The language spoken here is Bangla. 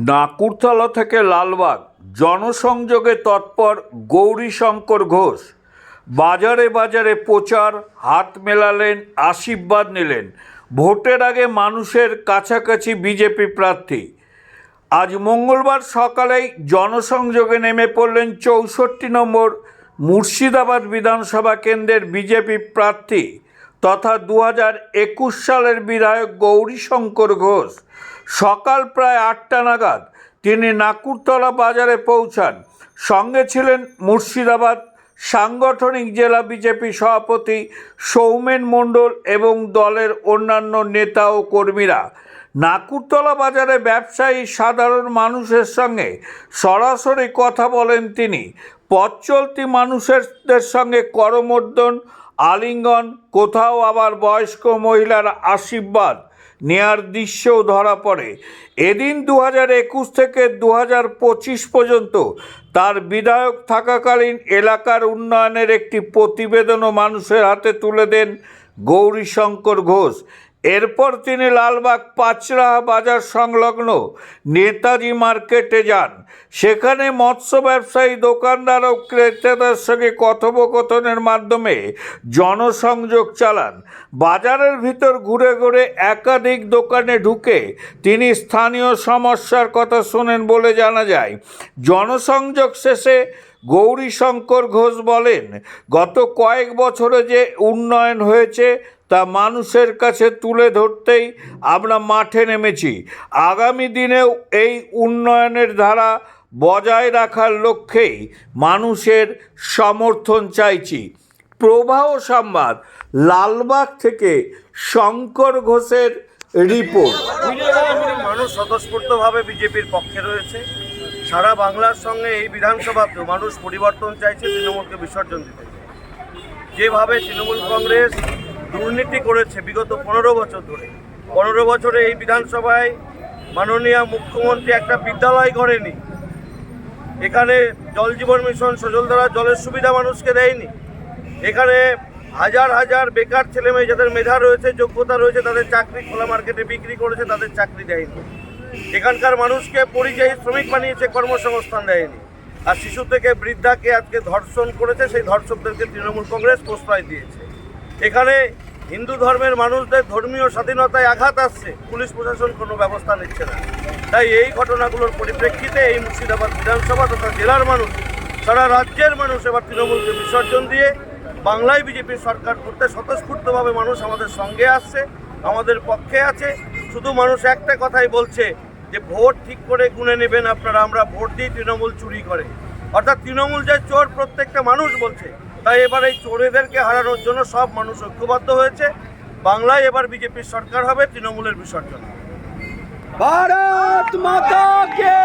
নাকুরতলা থেকে লালবাগ জনসংযোগে তৎপর গৌরীশঙ্কর ঘোষ। বাজারে বাজারে প্রচার, হাত মেলালেন, আশীর্বাদ নিলেন। ভোটের আগে মানুষের কাছাকাছি বিজেপি প্রার্থী। আজ মঙ্গলবার সকালেই জনসংযোগে নেমে পড়লেন ৬৪ নম্বর মুর্শিদাবাদ বিধানসভা কেন্দ্রের বিজেপি প্রার্থী তথা 2021 সালের বিধায়ক গৌরীশঙ্কর ঘোষ। সকাল প্রায় 8টা নাগাদ তিনি নাকুরতলা বাজারে পৌঁছান। সঙ্গে ছিলেন মুর্শিদাবাদ সাংগঠনিক জেলা বিজেপি সভাপতি সৌমেন মণ্ডল এবং দলের অন্যান্য নেতা ও কর্মীরা। নাকুরতলা বাজারে ব্যবসায়ী সাধারণ মানুষের সঙ্গে সরাসরি কথা বলেন তিনি। পথ চলতি মানুষদের সঙ্গে করমর্দন, আলিঙ্গন, কোথাও আবার বয়স্ক মহিলার আশীর্বাদ নেয়ার দৃশ্যও ধরা পড়ে। এদিন 2021 থেকে 2025 পর্যন্ত তার বিধায়ক থাকাকালীন এলাকার উন্নয়নের একটি প্রতিবেদনও মানুষের হাতে তুলে দেন গৌরীশঙ্কর ঘোষ। এরপর তিনি লালবাগ পাঁচরাহা বাজার সংলগ্ন নেতাজি মার্কেটে যান। সেখানে মৎস্য ব্যবসায়ী, দোকানদার ও ক্রেতাদের সঙ্গে কথোপকথনের মাধ্যমে জনসংযোগ চালান। বাজারের ভিতর ঘুরে ঘুরে একাধিক দোকানে ঢুকে তিনি স্থানীয় সমস্যার কথা শোনেন বলে জানা যায়। জনসংযোগ শেষে গৌরীশঙ্কর ঘোষ বলেন, গত কয়েক বছরে যে উন্নয়ন হয়েছে তা মানুষের কাছে তুলে ধরতেই আমরা মাঠে নেমেছি। আগামী দিনেও এই উন্নয়নের ধারা বজায় রাখার লক্ষ্যেই মানুষের সমর্থন চাইছি। প্রবাহ সংবাদ, লালবাগ থেকে শঙ্কর ঘোষের রিপোর্ট। মানুষ স্বতঃস্ফূর্তভাবে বিজেপির পক্ষে রয়েছে। সারা বাংলার সঙ্গে এই বিধানসভাতেও মানুষ পরিবর্তন চাইছে, তৃণমূলকে বিসর্জন দিতে। যেভাবে তৃণমূল কংগ্রেস দুর্নীতি করেছে বিগত 15 বছর ধরে, 15 বছরে এই বিধানসভায় মাননীয় মুখ্যমন্ত্রী একটা বিদ্যালয় করেনি। এখানে জল জীবন মিশন সজলধারা জলের সুবিধা মানুষকে দেয়নি। এখানে হাজার হাজার বেকার ছেলেমেয়ে যাদের মেধা রয়েছে, যোগ্যতা রয়েছে, তাদের চাকরি খোলা মার্কেটে বিক্রি করেছে, তাদের চাকরি দেয়নি। এখানকার মানুষকে পরিযায়ী শ্রমিক বানিয়েছে, কর্মসংস্থান দেয়নি। আর শিশু থেকে বৃদ্ধাকে আজকে ধর্ষণ করেছে, সেই ধর্ষকদেরকে তৃণমূল কংগ্রেস প্রশ্রয় দিয়েছে। এখানে হিন্দু ধর্মের মানুষদের ধর্মীয় স্বাধীনতায় আঘাত আসছে, পুলিশ প্রশাসন কোনো ব্যবস্থা নিচ্ছে না। তাই এই ঘটনাগুলোর পরিপ্রেক্ষিতে এই মুর্শিদাবাদ বিধানসভা তথা জেলার মানুষ, সারা রাজ্যের মানুষ এবার তৃণমূলকে বিসর্জন দিয়ে বাংলায় বিজেপির সরকার করতে স্বতঃস্ফূর্তভাবে মানুষ আমাদের সঙ্গে আসছে, আমাদের পক্ষে আছে। শুধু মানুষ একটা কথাই বলছে যে ভোট ঠিক করে গুনে নেবেন আপনারা, আমরা ভোট দিই, তৃণমূল চুরি করে। অর্থাৎ তৃণমূল যে চোর প্রত্যেকটা মানুষ বলছে। তাই এবার এই চোরেদেরকে হারানোর জন্য সব মানুষ ঐক্যবদ্ধ হয়েছে। বাংলায় এবার বিজেপির সরকার হবে, তৃণমূলের বিসর্জন। भारत माता के